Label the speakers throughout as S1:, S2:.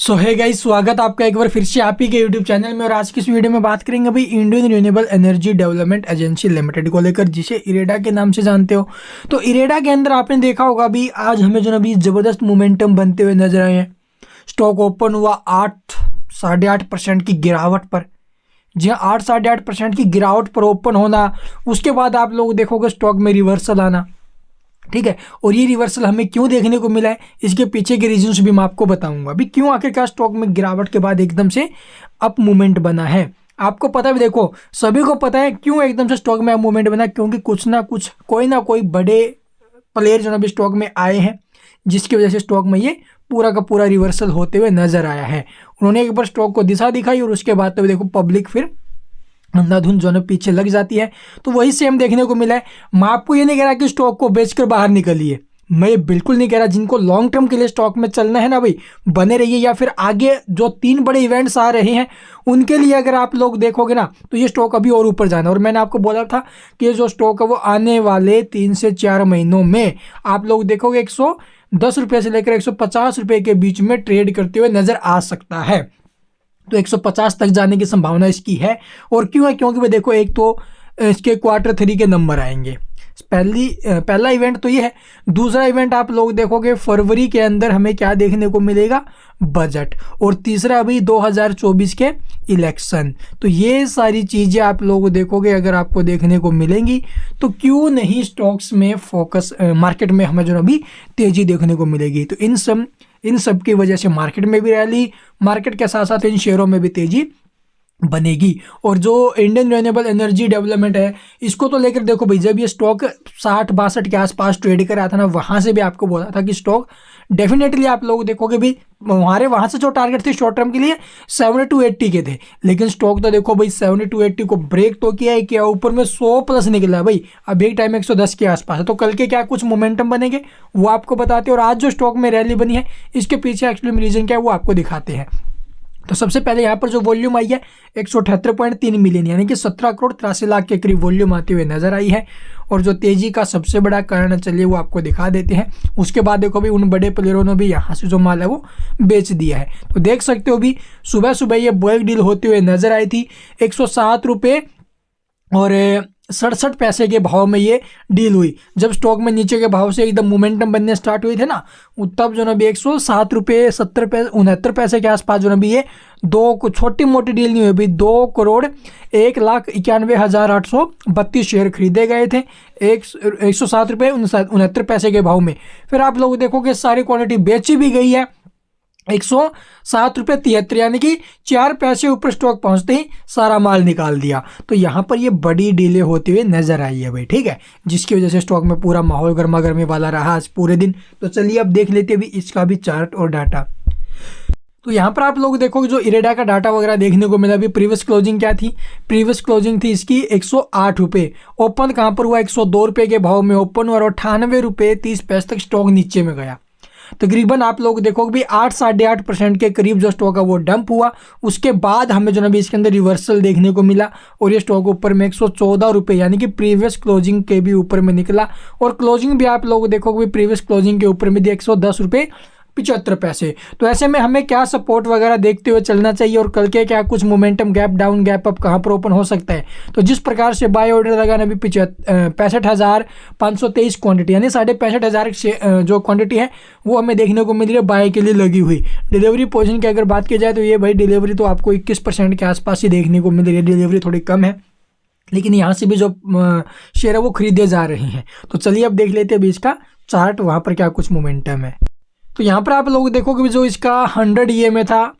S1: सो है गाइस, स्वागत आपका एक बार फिर से आप ही के यूट्यूब चैनल में। और आज की इस वीडियो में बात करेंगे भाई Indian renewable energy development agency limited को लेकर, जिसे इरेडा के नाम से जानते हो। तो इरेडा के अंदर आपने देखा होगा अभी आज हमें जो अभी जबरदस्त मोमेंटम बनते हुए नजर आए हैं। स्टॉक ओपन हुआ 8-8.5% की गिरावट पर। जी हाँ, 8-8.5% की गिरावट पर ओपन होना, उसके बाद आप लोग देखोगे स्टॉक में रिवर्सल आना। ठीक है, और ये रिवर्सल हमें क्यों देखने को मिला है, इसके पीछे के रीजंस भी मैं आपको बताऊंगा अभी क्यों आखिरकार स्टॉक में गिरावट के बाद एकदम से अप मूवमेंट बना है। आपको पता भी, देखो सभी को पता है क्यों एकदम से स्टॉक में अप मूवमेंट बना, क्योंकि कुछ ना कुछ कोई ना कोई बड़े प्लेयर जो अभी स्टॉक में आए हैं, जिसकी वजह से स्टॉक में ये पूरा का पूरा रिवर्सल होते हुए नजर आया है। उन्होंने एक बार स्टॉक को दिशा दिखाई और उसके बाद तो देखो पब्लिक फिर अंधाधुंध जो है पीछे लग जाती है। तो वही सेम देखने को मिला है। मैं आपको ये नहीं कह रहा कि स्टॉक को बेचकर बाहर निकलिए, मैं बिल्कुल नहीं कह रहा। जिनको लॉन्ग टर्म के लिए स्टॉक में चलना है ना भाई, बने रहिए। या फिर आगे जो 3 बड़े इवेंट्स आ रहे हैं उनके लिए अगर आप लोग देखोगे ना, तो ये स्टॉक अभी और ऊपर जाना है। और मैंने आपको बोला था कि ये जो स्टॉक है वो आने वाले 3 से 4 महीनों में आप लोग देखोगे 110 रुपये से लेकर 150 रुपये के बीच में ट्रेड करते हुए नजर आ सकता है। तो 150 तक जाने की संभावना इसकी है। और क्यों है, क्योंकि भाई देखो, एक तो इसके Q3 के नंबर आएंगे। पहला इवेंट तो ये है। दूसरा इवेंट आप लोग देखोगे फरवरी के अंदर हमें क्या देखने को मिलेगा, बजट। और तीसरा अभी 2024 के इलेक्शन। तो ये सारी चीज़ें आप लोग देखोगे अगर आपको देखने को मिलेंगी, तो क्यों नहीं स्टॉक्स में फोकस, मार्केट में हमें जो अभी तेज़ी देखने को मिलेगी। तो इन सब की वजह से मार्केट में भी रैली, मार्केट के साथ साथ इन शेयरों में भी तेज़ी बनेगी। और जो इंडियन रिन्यूएबल एनर्जी डेवलपमेंट है, इसको तो लेकर देखो भाई, जब ये स्टॉक 60-62 के आसपास ट्रेड कर रहा था ना, वहाँ से भी आपको बोला था कि स्टॉक डेफिनेटली आप लोग देखोगे भी हमारे वहाँ से जो टारगेट थे शॉर्ट टर्म के लिए 70-80 के थे। लेकिन स्टॉक तो देखो भाई 70-80 को ब्रेक तो किया है, किया ऊपर में 100+ निकला भाई। अब एक टाइम 110 के आसपास है। तो कल के क्या कुछ मोमेंटम बनेंगे वो आपको बताते हैं। और आज जो स्टॉक में रैली बनी है, इसके पीछे एक्चुअली रीजन क्या है वो आपको दिखाते हैं। तो सबसे पहले यहाँ पर जो वॉल्यूम आई है 178.3 मिलियन, यानी कि 17 करोड़ 83 लाख के करीब वॉल्यूम आते हुए नजर आई है। और जो तेजी का सबसे बड़ा कारण चलिए वो आपको दिखा देते हैं। उसके बाद देखो भी उन बड़े प्लेयरों ने भी यहाँ से जो माल है वो बेच दिया है। तो देख सकते हो भी सुबह सुबह ये बुलिश डील होते हुए नजर आई थी। 107 रुपये और 67 पैसे के भाव में ये डील हुई। जब स्टॉक में नीचे के भाव से एकदम मोमेंटम बनने स्टार्ट हुए थे ना, तब जो ना भी 107 रुपये 70 पैसे 69 पैसे के आसपास जो ना भी ये दो छोटी मोटी डील नहीं हुई भी, 2,91,832 शेयर खरीदे गए थे 107 रुपये 69 पैसे के भाव में। फिर आप लोग देखोगे सारी क्वांटिटी बेची भी गई है 107 रुपये 73, यानी कि 4 पैसे ऊपर स्टॉक पहुंचते ही सारा माल निकाल दिया। तो यहाँ पर ये बड़ी डीलें होती हुई नजर आई है भाई, ठीक है, जिसकी वजह से स्टॉक में पूरा माहौल गर्मा गर्मी वाला रहा आज पूरे दिन। तो चलिए अब देख लेते हैं भी इसका भी चार्ट और डाटा। तो यहाँ पर आप लोग देखोगे जो इरेडा का डाटा वगैरह देखने को मिला। अभी प्रीवियस क्लोजिंग क्या थी, प्रीवियस क्लोजिंग थी इसकी 108 रुपये। ओपन कहाँ पर हुआ, 102 रुपये के भाव में ओपन हुआ और 98 रुपये 30 पैसे तक स्टॉक नीचे में गया। तकरीबन आप लोग देखोगे भी 8-8.5% के करीब जो स्टॉक है वो डंप हुआ। उसके बाद हमें जो ना भी इसके अंदर रिवर्सल देखने को मिला और ये स्टॉक ऊपर में 114 रुपये, यानी कि प्रीवियस क्लोजिंग के भी ऊपर में निकला। और क्लोजिंग भी आप लोग देखोगे प्रीवियस क्लोजिंग के ऊपर में 110 रुपये 75 पैसे। तो ऐसे में हमें क्या सपोर्ट वगैरह देखते हुए चलना चाहिए और कल के क्या कुछ momentum gap down gap up कहाँ पर ओपन हो सकता है। तो जिस प्रकार से बाय ऑर्डर लगाना भी 65,523 क्वांटिटी, यानी 65,500 जो क्वांटिटी है वो हमें देखने को मिल रही है बाय के लिए लगी हुई। डिलीवरी पोजीशन की अगर बात की जाए तो ये भाई डिलीवरी तो आपको 21% के आसपास ही देखने को मिल रही है। डिलीवरी थोड़ी कम है, लेकिन यहाँ से भी जो शेयर है वो खरीदे जा रहे हैं। तो चलिए अब देख लेते हैं अभी इसका चार्ट, वहाँ पर क्या कुछ मोमेंटम है। तो यहाँ पर आप लोग देखोगे जो इसका 100 EMA था,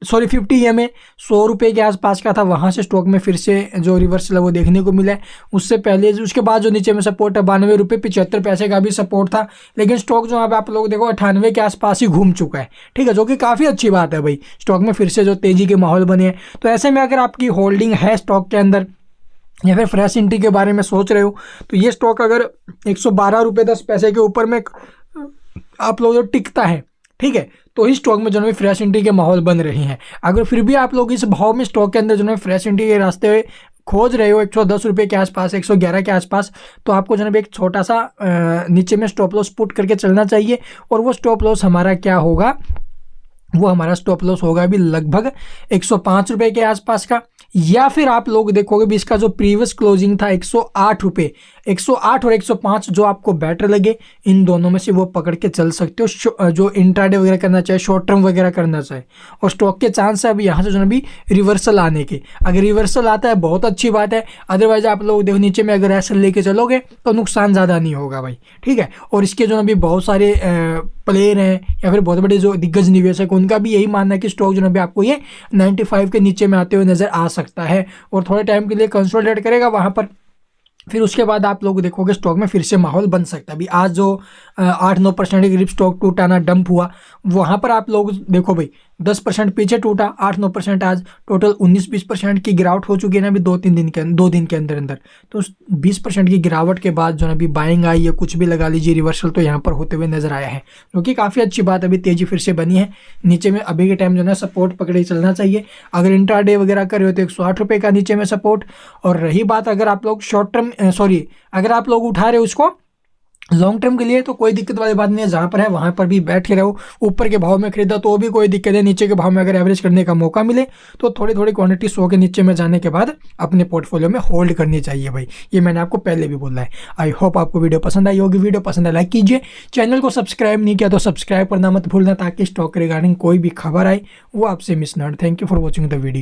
S1: 50 EMA 100 रुपये के आसपास का था, वहाँ से स्टॉक में फिर से जो रिवर्सल है वो देखने को मिला है। उससे पहले उसके बाद जो नीचे में सपोर्ट है 92 रुपये 75 पैसे का भी सपोर्ट था। लेकिन स्टॉक जो यहाँ पे आप लोग देखो 98 के आसपास ही घूम चुका है, ठीक है, जो कि काफ़ी अच्छी बात है भाई। स्टॉक में फिर से जो तेज़ी के माहौल बने हैं। तो ऐसे में अगर आपकी होल्डिंग है स्टॉक के अंदर या फिर फ्रेश एंट्री के बारे में सोच रहे हो, तो ये स्टॉक अगर 112 रुपये 10 पैसे के ऊपर में आप लोग जो टिकता है, ठीक है, तो इस स्टॉक में जो है फ्रेश एंट्री के माहौल बन रहे हैं। अगर फिर भी आप लोग इस भाव में स्टॉक के अंदर जो है फ्रेश एंट्री के रास्ते खोज रहे हो 110 रुपये के आसपास 111 के आसपास, तो आपको जो है एक छोटा सा नीचे में स्टॉप लॉस पुट करके चलना चाहिए। और वो स्टॉप लॉस हमारा क्या होगा, वो हमारा स्टॉप लॉस होगा अभी लगभग 105 रुपये के आसपास का। या फिर आप लोग देखोगे भी इसका जो प्रीवियस क्लोजिंग था 108 रुपये, 108 और 105 जो आपको बेटर लगे इन दोनों में से वो पकड़ के चल सकते हो, जो इंट्राडे वगैरह करना चाहे, शॉर्ट टर्म वगैरह करना चाहे। और स्टॉक के चांस है अभी यहाँ से जो है अभी रिवर्सल आने के, अगर रिवर्सल आता है बहुत अच्छी बात है, अदरवाइज आप लोग देखो नीचे में अगर ऐसा लेके चलोगे तो नुकसान ज़्यादा नहीं होगा भाई, ठीक है। और इसके जो अभी बहुत सारे प्लेयर हैं या फिर बहुत बड़े जो दिग्गज निवेशक, उनका भी यही मानना है कि स्टॉक जो अभी आपको ये 95 के नीचे में आते हुए नजर आ सकता है और थोड़े टाइम के लिए कंसोलिडेट करेगा वहां पर। फिर उसके बाद आप लोग देखोगे स्टॉक में फिर से माहौल बन सकता है। अभी आज जो 8-9% के करीब स्टॉक टूटाना डंप हुआ, वहाँ पर आप लोग देखो भाई 10% पीछे टूटा, 8-9% आज टोटल 19-20% की गिरावट हो चुकी है ना अभी 2 दिन के अंदर अंदर। तो 20% की गिरावट के बाद जो है अभी बाइंग आई है, कुछ भी लगा लीजिए रिवर्सल तो यहाँ पर होते हुए नजर आया है, जो कि काफ़ी अच्छी बात, अभी तेजी फिर से बनी है। नीचे में अभी के टाइम जो है सपोर्ट पकड़े चलना चाहिए। अगर इंट्राडे वगैरह कर रहे हो तो 108 रुपये का नीचे में सपोर्ट। और रही बात अगर आप लोग शॉर्ट टर्म अगर आप लोग उठा रहे हो उसको लॉन्ग टर्म के लिए तो कोई दिक्कत वाली बात नहीं है, जहाँ पर है वहाँ पर भी बैठ के रहो। ऊपर के भाव में खरीदा तो भी कोई दिक्कत है, नीचे के भाव में अगर एवरेज करने का मौका मिले तो थोड़ी थोड़ी क्वांटिटी 100 के नीचे में जाने के बाद अपने पोर्टफोलियो में होल्ड करनी चाहिए भाई, ये मैंने आपको पहले भी बोला है। आई होप आपको वीडियो पसंद आई होगी। वीडियो पसंद है लाइक कीजिए, चैनल को सब्सक्राइब नहीं किया तो सब्सक्राइब करना मत भूलना, ताकि स्टॉक रिगार्डिंग कोई भी खबर आए वो आपसे मिस ना हो। Thank you for watching the video.